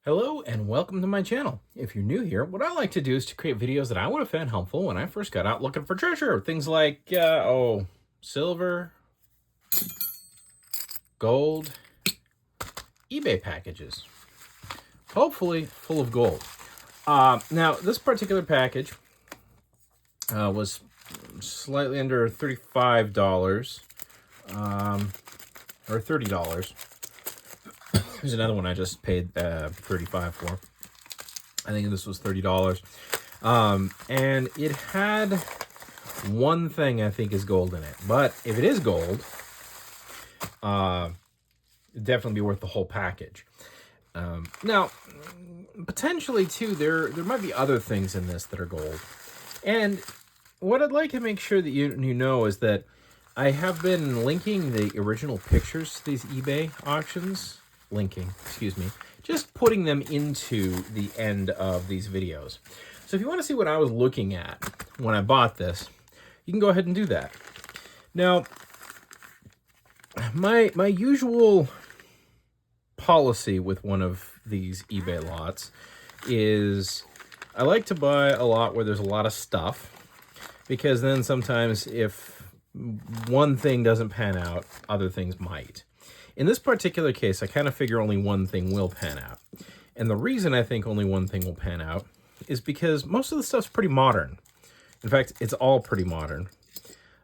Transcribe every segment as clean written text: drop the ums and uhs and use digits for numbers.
Hello and welcome to my channel. If you're new here, what I like to do is to create videos that I would have found helpful when I first got out looking for treasure. Things like, silver, gold, eBay packages. Hopefully full of gold. Now, this particular package was slightly under $35, or $30. Here's another one I just paid $35 for. I think this was $30. And it had one thing I think is gold in it. But if it is gold, it'd definitely be worth the whole package. Now, potentially too, there might be other things in this that are gold. And what I'd like to make sure that you know is that I have been linking the original pictures to these eBay auctions. Just putting them into the end of these videos. So if you want to see what I was looking at when I bought this, you can go ahead and do that. Now, my usual policy with one of these eBay lots is I like to buy a lot where there's a lot of stuff, because then sometimes if one thing doesn't pan out, other things might. In this particular case, I kind of figure only one thing will pan out. And the reason I think only one thing will pan out is because most of the stuff's pretty modern. In fact, it's all pretty modern.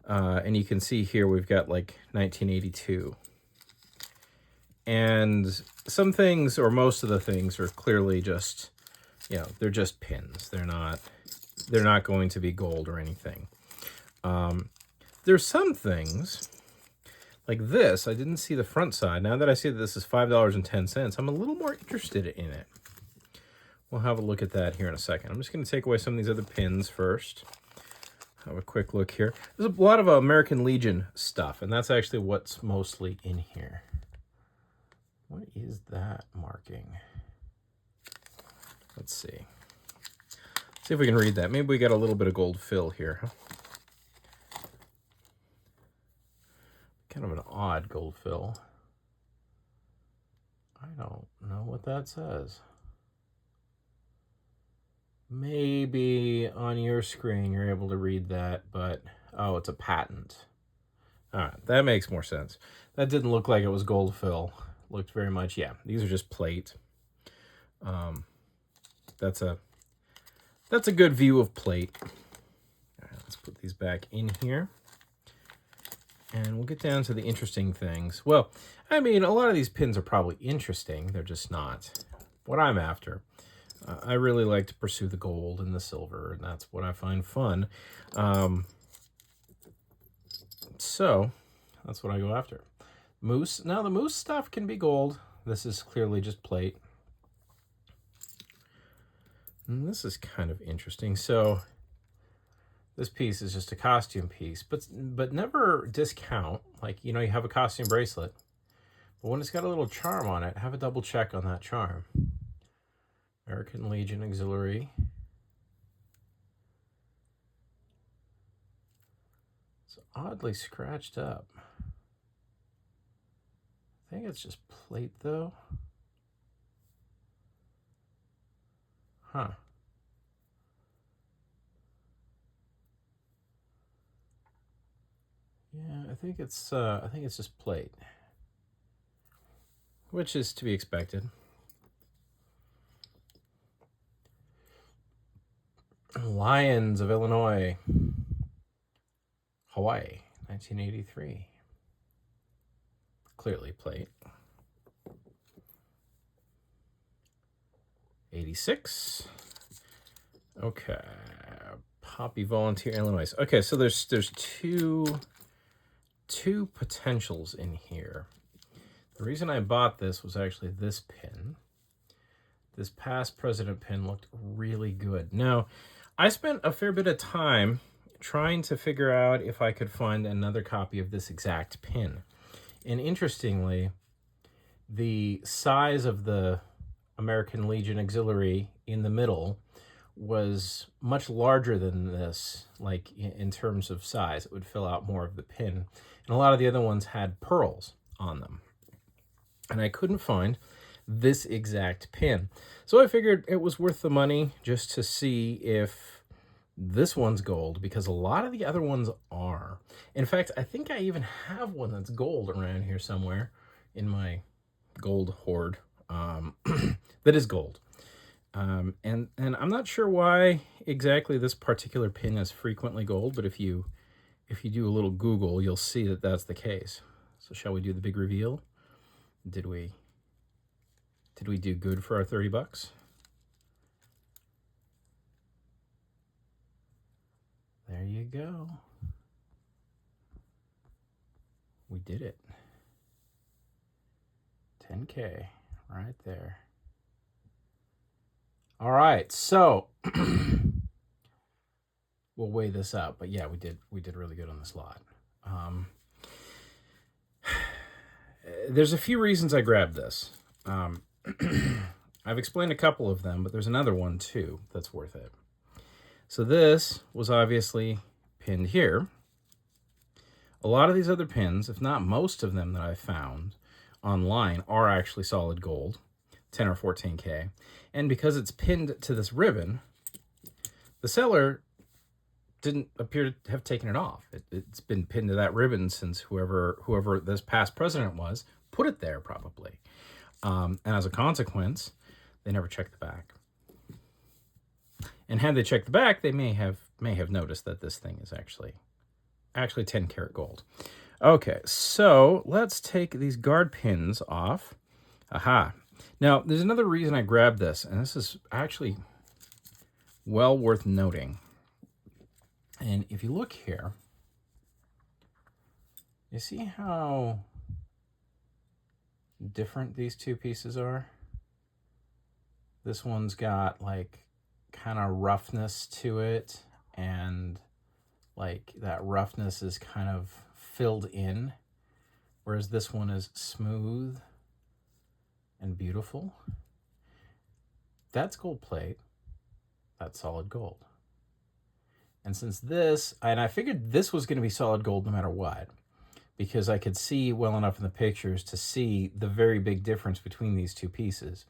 And you can see here we've got like 1982. And some things, or most of the things, are clearly just, they're just pins. They're not going to be gold or anything. There's some things like this. I didn't see the front side. Now that I see that this is $5.10, I'm a little more interested in it. We'll have a look at that here in a second. I'm just going to take away some of these other pins first. Have a quick look here. There's a lot of American Legion stuff, and that's actually what's mostly in here. What is that marking? Let's see. See if we can read that. Maybe we got a little bit of gold fill here. Huh? Kind of an odd gold fill. I don't know what that says. Maybe on your screen you're able to read that, but oh, it's a patent. All right, that makes more sense. That didn't look like it was gold fill. Looked very much, yeah, these are just plate. That's a good view of plate. All right, let's put these back in here. And we'll get down to the interesting things. Well, I mean, a lot of these pins are probably interesting. They're just not what I'm after. I really like to pursue the gold and the silver, and that's what I find fun. So that's what I go after. Moose. Now, the moose stuff can be gold. This is clearly just plate. And this is kind of interesting. So this piece is just a costume piece, but never discount. Like, you have a costume bracelet, but when it's got a little charm on it, have a double check on that charm. American Legion Auxiliary. It's oddly scratched up. I think it's just plate though. Huh. Yeah, I think it's just plate, which is to be expected. Lions of Illinois, Hawaii, 1983. Clearly plate. 86. Okay. Poppy Volunteer, Illinois. Okay, so there's two potentials in here. The reason I bought this was actually this pin. This past president pin looked really good. Now, I spent a fair bit of time trying to figure out if I could find another copy of this exact pin. And interestingly, the size of the American Legion Auxiliary in the middle was much larger than this, like in terms of size. It would fill out more of the pin. And a lot of the other ones had pearls on them. and I couldn't find this exact pin. So I figured it was worth the money just to see if this one's gold, because a lot of the other ones are. In fact, I think I even have one that's gold around here somewhere in my gold hoard, that is gold. And I'm not sure why exactly this particular pin is frequently gold, but if you do a little Google, you'll see that that's the case. So shall we do the big reveal? Did we do good for our 30 bucks? There you go. We did it. 10K right there. All right, so we'll weigh this out, but yeah, we did really good on this lot. There's a few reasons I grabbed this. I've explained a couple of them, but there's another one too that's worth it. So this was obviously pinned here. A lot of these other pins, if not most of them that I found online, are actually solid gold, 10 or 14K. And because it's pinned to this ribbon, the seller didn't appear to have taken it off. It's been pinned to that ribbon since whoever this past president was put it there probably. And as a consequence, they never checked the back. And had they checked the back, they may have noticed that this thing is actually 10 karat gold. Okay, so let's take these guard pins off. Aha. Now, there's another reason I grabbed this, and this is actually well worth noting. And if you look here, you see how different these two pieces are? This one's got like kind of roughness to it, and like that roughness is kind of filled in, whereas this one is smooth and beautiful. That's gold plate. That's solid gold. And since this, and I figured this was going to be solid gold no matter what, because I could see well enough in the pictures to see the very big difference between these two pieces.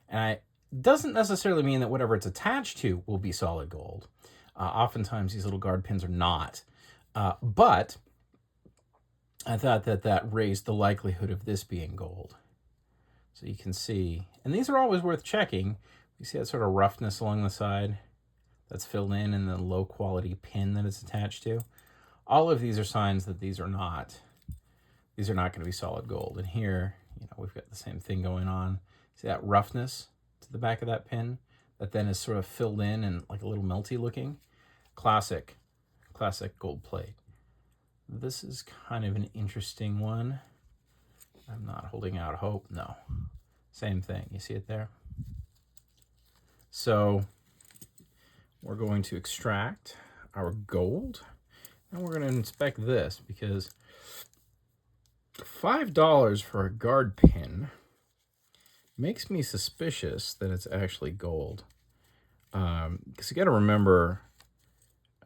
And it doesn't necessarily mean that whatever it's attached to will be solid gold. Oftentimes these little guard pins are not. But I thought that raised the likelihood of this being gold. So you can see, and these are always worth checking. You see that sort of roughness along the side that's filled in the low quality pin that it's attached to. All of these are signs that these are not going to be solid gold. And here, we've got the same thing going on. See that roughness to the back of that pin that then is sort of filled in and like a little melty looking? Classic gold plate. This is kind of an interesting one. I'm not holding out hope. No. Same thing. You see it there? So we're going to extract our gold, and we're going to inspect this, because $5 for a guard pin makes me suspicious that it's actually gold. Because you got to remember,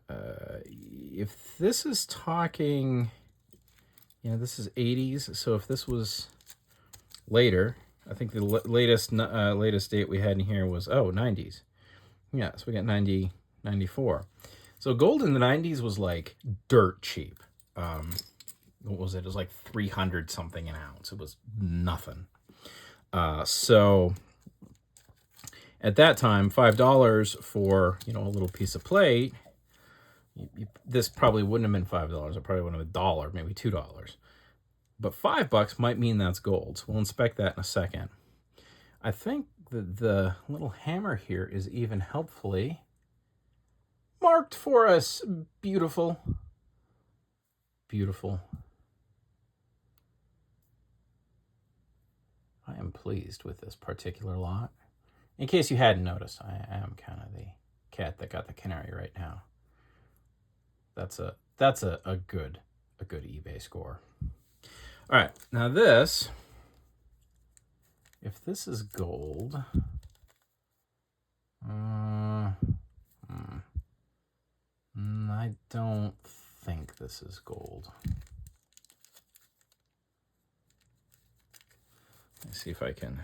if this is talking, this is 80s, so if this was later, I think the latest date we had in here was 90s. Yeah, so we got 94. So gold in the 90s was like dirt cheap. What was it? It was like 300 something an ounce. It was nothing. So at that time, $5 for a little piece of plate. This probably wouldn't have been $5. It probably would have been $1, maybe $2. But $5 might mean that's gold. So we'll inspect that in a second. I think that the little hammer here is even helpfully marked for us. Beautiful. Beautiful. I am pleased with this particular lot. In case you hadn't noticed, I am kind of the cat that got the canary right now. That's a good eBay score. All right, now this, if this is gold, I don't think this is gold. Let's see if I can.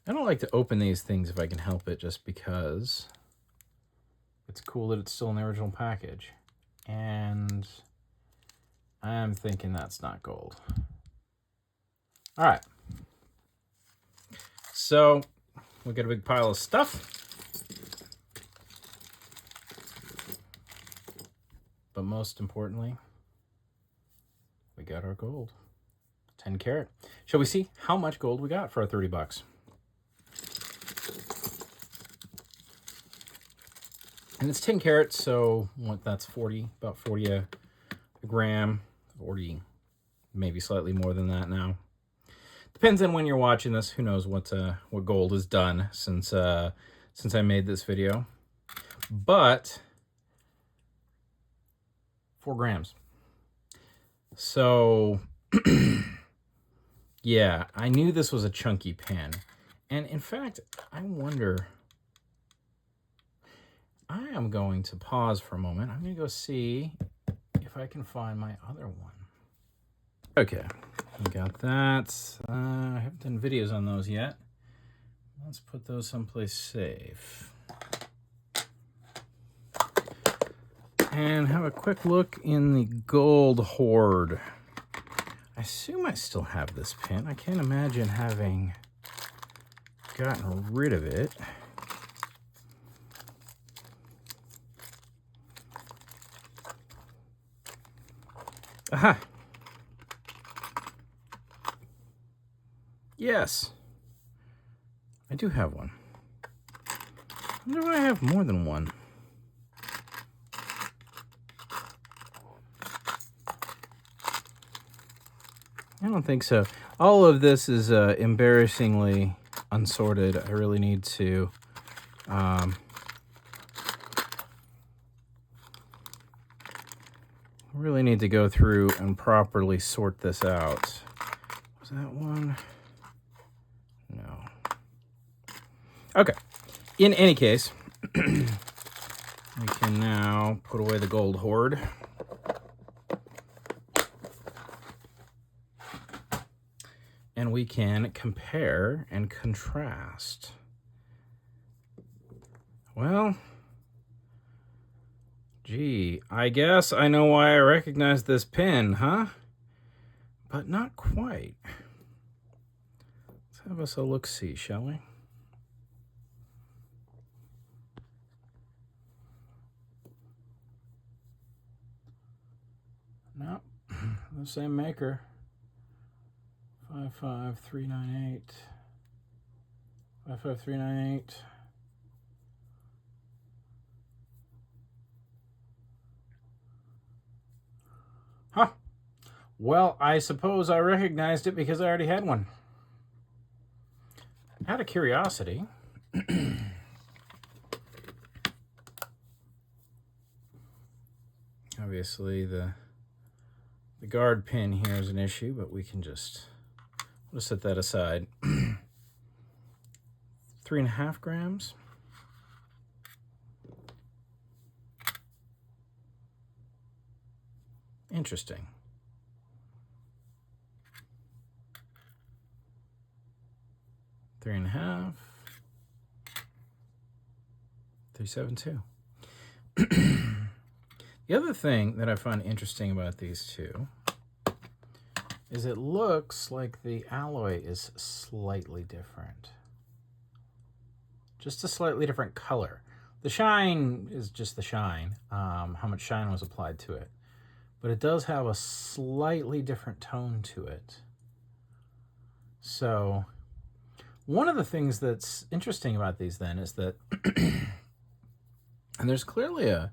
I don't like to open these things if I can help it, just because it's cool that it's still in the original package. And I'm thinking that's not gold. All right. So we got a big pile of stuff. But most importantly, we got our gold. 10 carat. Shall we see how much gold we got for our 30 bucks? And it's 10 carats, so what, that's 40, about 40 a gram, 40, maybe slightly more than that now. Depends on when you're watching this. Who knows what gold has done since I made this video. But 4 grams. So yeah, I knew this was a chunky pin. And in fact, I wonder, I am going to pause for a moment. I'm going to go see if I can find my other one. Okay, we got that. I haven't done videos on those yet. Let's put those someplace safe. And have a quick look in the gold hoard. I assume I still have this pin. I can't imagine having gotten rid of it. Aha! Yes, I do have one. I wonder if I have more than one. I don't think so. All of this is embarrassingly unsorted. I really need to go through and properly sort this out. Was that one? No. Okay. In any case, we can now put away the gold hoard. And we can compare and contrast. Well, gee, I guess I know why I recognize this pin, huh? But not quite. Let's have us a look-see, shall we? No, the same maker. 55398. 55398. Huh. Well, I suppose I recognized it because I already had one. Out of curiosity, obviously the guard pin here is an issue, but we can just, we'll set that aside. 3.5 grams. Interesting. Three and a half. 372. The other thing that I find interesting about these two is it looks like the alloy is slightly different. Just a slightly different color. The shine is just the shine, how much shine was applied to it. But it does have a slightly different tone to it. So one of the things that's interesting about these then is that, and there's clearly a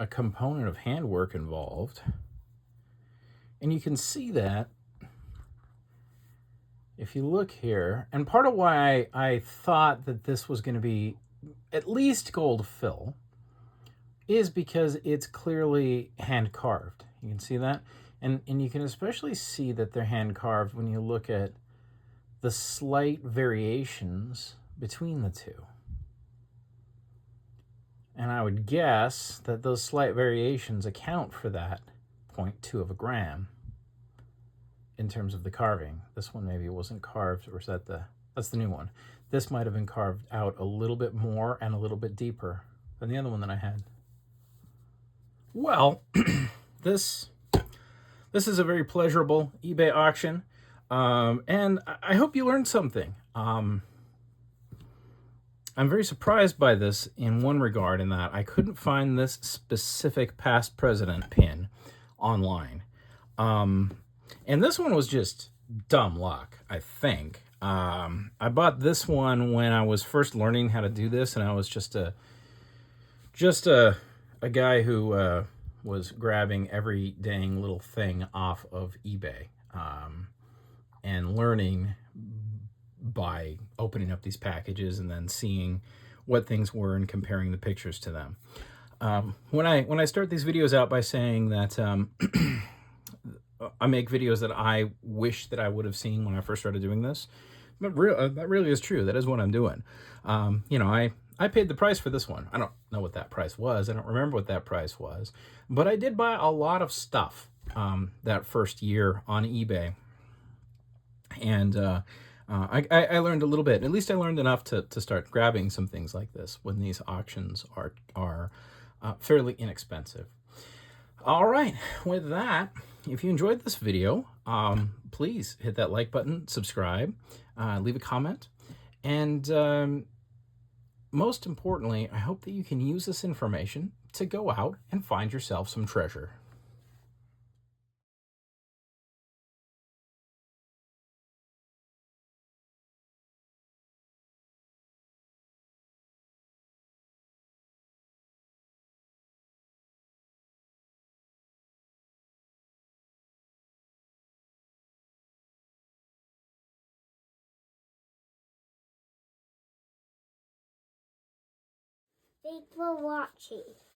component of handwork involved. And you can see that if you look here, and part of why I thought that this was going to be at least gold fill is because it's clearly hand carved. You can see that. And you can especially see that they're hand carved when you look at the slight variations between the two. And I would guess that those slight variations account for that 0.2 of a gram. in terms of the carving. This one maybe wasn't carved, or is that that's the new one. This might have been carved out a little bit more and a little bit deeper than the other one that I had. Well, this is a very pleasurable eBay auction, and I hope you learned something. I'm very surprised by this in one regard, in that I couldn't find this specific past president pin online. And this one was just dumb luck, I think. I bought this one when I was first learning how to do this, and I was just a guy who was grabbing every dang little thing off of eBay, and learning by opening up these packages and then seeing what things were and comparing the pictures to them. When I start these videos out by saying that I make videos that I wish that I would have seen when I first started doing this, but that really is true. That is what I'm doing. You know, I paid the price for this one. I don't know what that price was. I don't remember what that price was. But I did buy a lot of stuff that first year on eBay. And I learned a little bit. At least I learned enough to start grabbing some things like this when these auctions are fairly inexpensive. All right, with that, if you enjoyed this video, please hit that like button, subscribe, leave a comment, and most importantly, I hope that you can use this information to go out and find yourself some treasure. Thanks for watching.